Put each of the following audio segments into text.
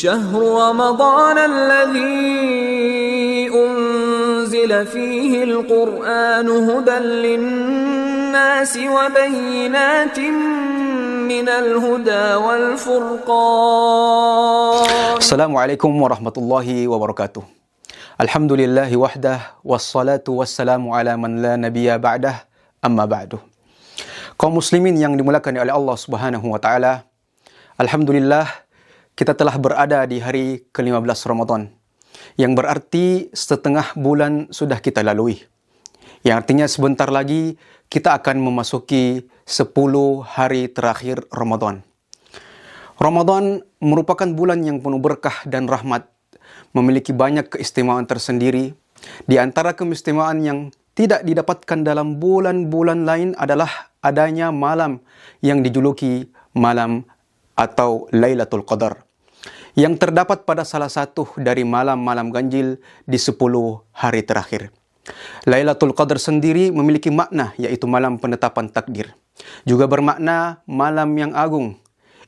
شهر رمضان الذي أنزل فيه القرآن هدى للناس وبينات من الهدى والفرقان. Assalamualaikum warahmatullahi wabarakatuh. Alhamdulillahi wahdah, wassalatu wassalamu ala man la nabiyya ba'dah, amma ba'du. Kaum muslimin yang dimulakan oleh Allah Subhanahu wa taala, alhamdulillah kita telah berada di hari ke-15 Ramadan, yang berarti setengah bulan sudah kita lalui. Yang artinya sebentar lagi kita akan memasuki 10 hari terakhir Ramadan. Ramadan merupakan bulan yang penuh berkah dan rahmat, memiliki banyak keistimewaan tersendiri. Di antara keistimewaan yang tidak didapatkan dalam bulan-bulan lain adalah adanya malam yang dijuluki malam atau Lailatul Qadar, yang terdapat pada salah satu dari malam-malam ganjil di 10 hari terakhir. Lailatul Qadar sendiri memiliki makna, yaitu malam penetapan takdir. Juga bermakna malam yang agung.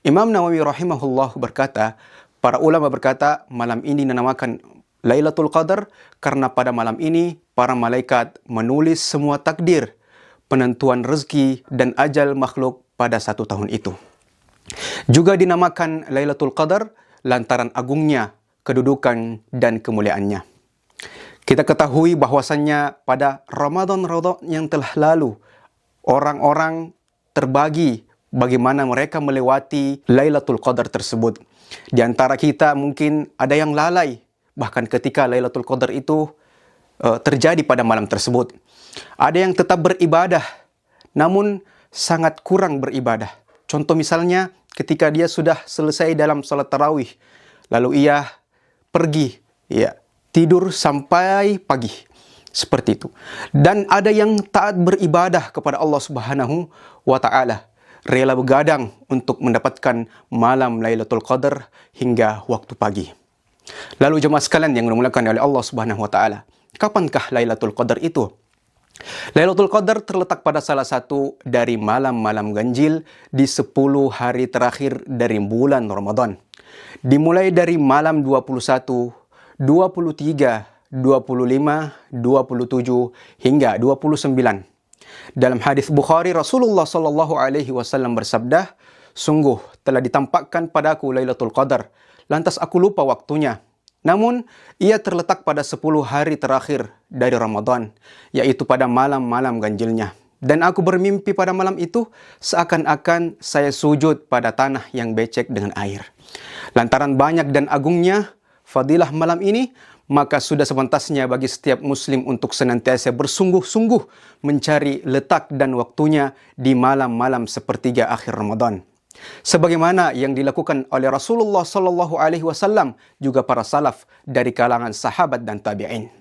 Imam Nawawi rahimahullah berkata, para ulama berkata, malam ini dinamakan Lailatul Qadar karena pada malam ini para malaikat menulis semua takdir, penentuan rezeki dan ajal makhluk pada satu tahun itu. Juga dinamakan Lailatul Qadar lantaran agungnya kedudukan dan kemuliaannya. Kita ketahui bahwasannya pada Ramadan yang telah lalu, orang-orang terbagi bagaimana mereka melewati Lailatul Qadar tersebut. Di antara kita mungkin ada yang lalai, bahkan ketika Lailatul Qadar itu terjadi pada malam tersebut. Ada yang tetap beribadah, namun sangat kurang beribadah. Contoh misalnya ketika dia sudah selesai dalam salat tarawih, lalu ia pergi, tidur sampai pagi. Seperti itu. Dan ada yang taat beribadah kepada Allah Subhanahu wa taala, rela begadang untuk mendapatkan malam Lailatul Qadar hingga waktu pagi. Lalu jemaah sekalian yang dimulakan oleh Allah Subhanahu wa taala, kapankah Lailatul Qadar itu? Lailatul Qadar terletak pada salah satu dari malam-malam ganjil di 10 hari terakhir dari bulan Ramadan. Dimulai dari malam 21, 23, 25, 27 hingga 29. Dalam hadis Bukhari, Rasulullah sallallahu alaihi wasallam bersabda, "Sungguh telah ditampakkan padaku Lailatul Qadar, lantas aku lupa waktunya. Namun, ia terletak pada 10 hari terakhir dari Ramadan, yaitu pada malam-malam ganjilnya. Dan aku bermimpi pada malam itu, seakan-akan saya sujud pada tanah yang becek dengan air." Lantaran banyak dan agungnya fadilah malam ini, maka sudah sepantasnya bagi setiap muslim untuk senantiasa bersungguh-sungguh mencari letak dan waktunya di malam-malam sepertiga akhir Ramadan. Sebagaimana yang dilakukan oleh Rasulullah sallallahu alaihi wasallam, juga para salaf dari kalangan sahabat dan tabi'in.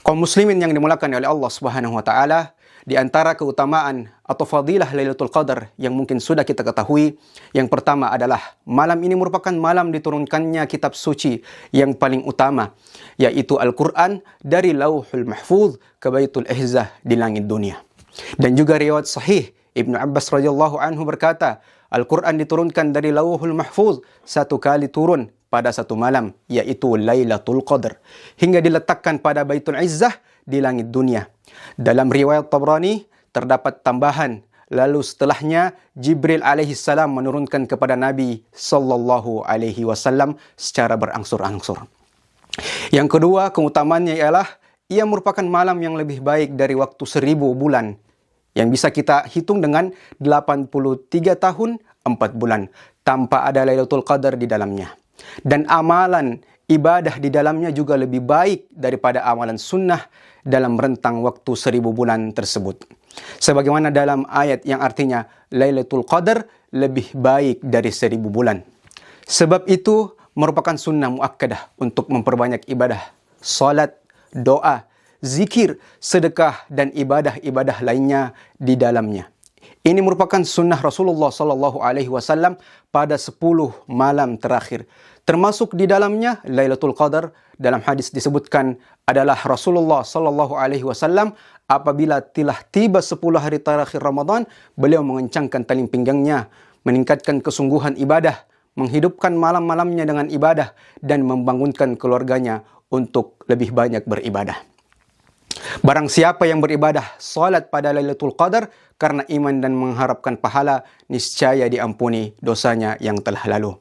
Kaum muslimin yang dimulakan oleh Allah Subhanahu wa taala, di antara keutamaan atau fadilah Lailatul Qadar yang mungkin sudah kita ketahui, yang pertama adalah malam ini merupakan malam diturunkannya kitab suci yang paling utama, yaitu Al-Quran dari Lauhul Mahfuz ke Baitul Izzah di langit dunia. Dan juga riwayat sahih Ibnu Abbas radhiyallahu anhu berkata, Al-Quran diturunkan dari Lauhul Mahfuz satu kali turun pada satu malam, yaitu Lailatul Qadar, hingga diletakkan pada Baitul Izzah di langit dunia. Dalam riwayat Tabrani terdapat tambahan, lalu setelahnya Jibril alaihissalam menurunkan kepada Nabi sallallahu alaihi wasallam secara berangsur-angsur. Yang kedua, keutamaannya ialah ia merupakan malam yang lebih baik dari waktu 1000 bulan, yang bisa kita hitung dengan 83 tahun 4 bulan tanpa ada Lailatul Qadar di dalamnya. Dan amalan ibadah di dalamnya juga lebih baik daripada amalan sunnah dalam rentang waktu 1000 bulan tersebut. Sebagaimana dalam ayat yang artinya Lailatul Qadar lebih baik dari 1000 bulan. Sebab itu merupakan sunnah muakkadah untuk memperbanyak ibadah, salat, doa, zikir, sedekah dan ibadah-ibadah lainnya di dalamnya. Ini merupakan sunnah Rasulullah sallallahu alaihi wasallam pada 10 malam terakhir. Termasuk di dalamnya Lailatul Qadar, dalam hadis disebutkan adalah Rasulullah sallallahu alaihi wasallam apabila telah tiba 10 hari terakhir Ramadan, beliau mengencangkan tali pinggangnya, meningkatkan kesungguhan ibadah, menghidupkan malam-malamnya dengan ibadah dan membangunkan keluarganya untuk lebih banyak beribadah. Barang siapa yang beribadah salat pada Lailatul Qadar karena iman dan mengharapkan pahala, niscaya diampuni dosanya yang telah lalu.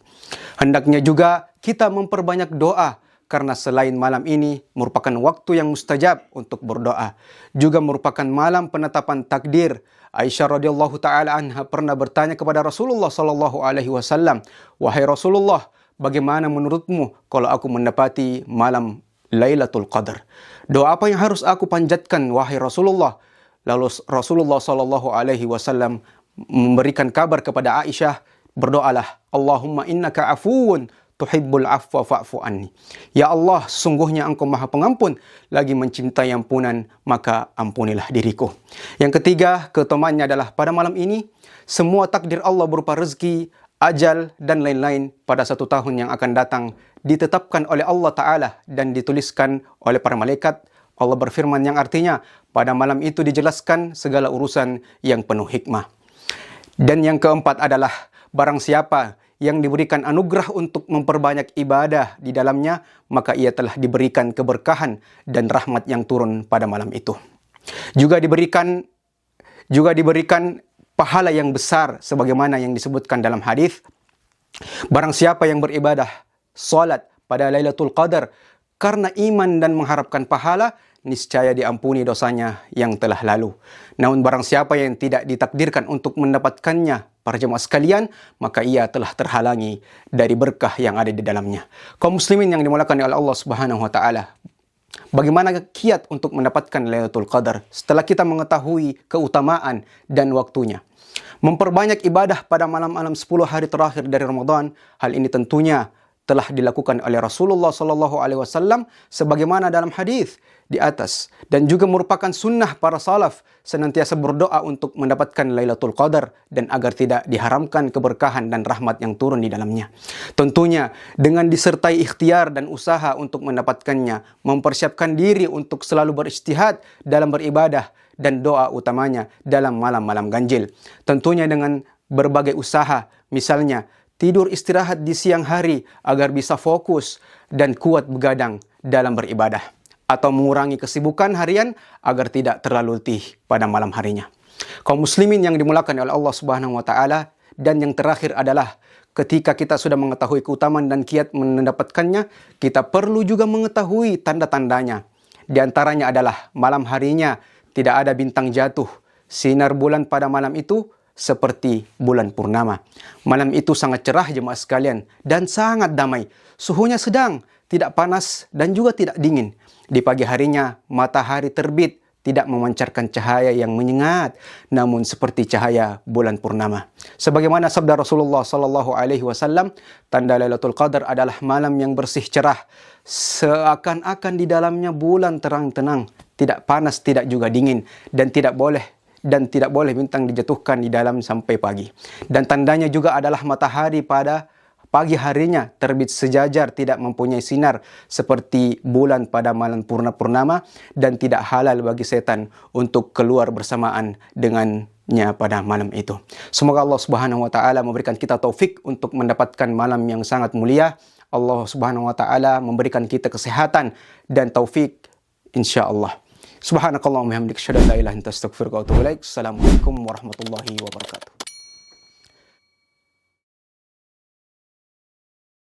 Hendaknya juga kita memperbanyak doa, karena selain malam ini merupakan waktu yang mustajab untuk berdoa. Juga merupakan malam penetapan takdir. Aisyah radhiyallahu taala anha pernah bertanya kepada Rasulullah sallallahu alaihi wasallam, "Wahai Rasulullah, bagaimana menurutmu kalau aku mendapati malam Lailatul Qadar? Doa apa yang harus aku panjatkan wahai Rasulullah?" Lalu Rasulullah sallallahu alaihi wasallam memberikan kabar kepada Aisyah, "Berdoalah, Allahumma innaka afuwun tuhibbul afwa fa'fu anni." Ya Allah, sungguhnya Engkau Maha Pengampun, lagi mencintai ampunan, maka ampunilah diriku. Yang ketiga, keutamaannya adalah pada malam ini semua takdir Allah berupa rezeki, ajal dan lain-lain pada 1 tahun yang akan datang ditetapkan oleh Allah Ta'ala dan dituliskan oleh para malaikat. Allah berfirman yang artinya pada malam itu dijelaskan segala urusan yang penuh hikmah. Dan yang keempat adalah barang siapa yang diberikan anugerah untuk memperbanyak ibadah di dalamnya, maka ia telah diberikan keberkahan dan rahmat yang turun pada malam itu. Juga diberikan pahala yang besar sebagaimana yang disebutkan dalam hadis. Barang siapa yang beribadah salat pada Lailatul Qadar karena iman dan mengharapkan pahala, niscaya diampuni dosanya yang telah lalu. Namun barang siapa yang tidak ditakdirkan untuk mendapatkannya, para jemaah sekalian, maka ia telah terhalangi dari berkah yang ada di dalamnya. Kaum muslimin yang dimuliakan oleh Allah Subhanahu wa taala, bagaimana kiat untuk mendapatkan Lailatul Qadar setelah kita mengetahui keutamaan dan waktunya? Memperbanyak ibadah pada malam-malam 10 hari terakhir dari Ramadan. Hal ini tentunya telah dilakukan oleh Rasulullah sallallahu alaihi wasallam sebagaimana dalam hadis di atas, dan juga merupakan sunnah para salaf senantiasa berdoa untuk mendapatkan Lailatul Qadar dan agar tidak diharamkan keberkahan dan rahmat yang turun di dalamnya. Tentunya dengan disertai ikhtiar dan usaha untuk mendapatkannya, mempersiapkan diri untuk selalu berijtihad dalam beribadah dan doa utamanya dalam malam-malam ganjil. Tentunya dengan berbagai usaha, misalnya tidur istirahat di siang hari agar bisa fokus dan kuat begadang dalam beribadah, atau mengurangi kesibukan harian agar tidak terlalu letih pada malam harinya. Kaum muslimin yang dimuliakan oleh Allah Subhanahu wa taala, dan yang terakhir adalah ketika kita sudah mengetahui keutamaan dan kiat mendapatkannya, kita perlu juga mengetahui tanda-tandanya. Di antaranya adalah malam harinya tidak ada bintang jatuh. Sinar bulan pada malam itu seperti bulan purnama. Malam itu sangat cerah jemaah sekalian dan sangat damai. Suhunya sedang, tidak panas dan juga tidak dingin. Di pagi harinya matahari terbit, tidak memancarkan cahaya yang menyengat, namun seperti cahaya bulan purnama. Sebagaimana sabda Rasulullah sallallahu alaihi wasallam, tanda Lailatul Qadar adalah malam yang bersih cerah, seakan-akan di dalamnya bulan terang tenang, tidak panas, tidak juga dingin, dan tidak boleh bintang dijatuhkan di dalam sampai pagi. Dan tandanya juga adalah matahari pada pagi harinya terbit sejajar, tidak mempunyai sinar seperti bulan pada malam purnama, dan tidak halal bagi setan untuk keluar bersamaan dengannya pada malam itu. Semoga Allah Subhanahu wa taala memberikan kita taufik untuk mendapatkan malam yang sangat mulia. Allah Subhanahu wa taala memberikan kita kesehatan dan taufik insyaallah. Subhanakallahumma wa bihamdika asyhadu an la ilaha illa anta astaghfiruka wa atubu ilaik. Assalamualaikum warahmatullahi wabarakatuh.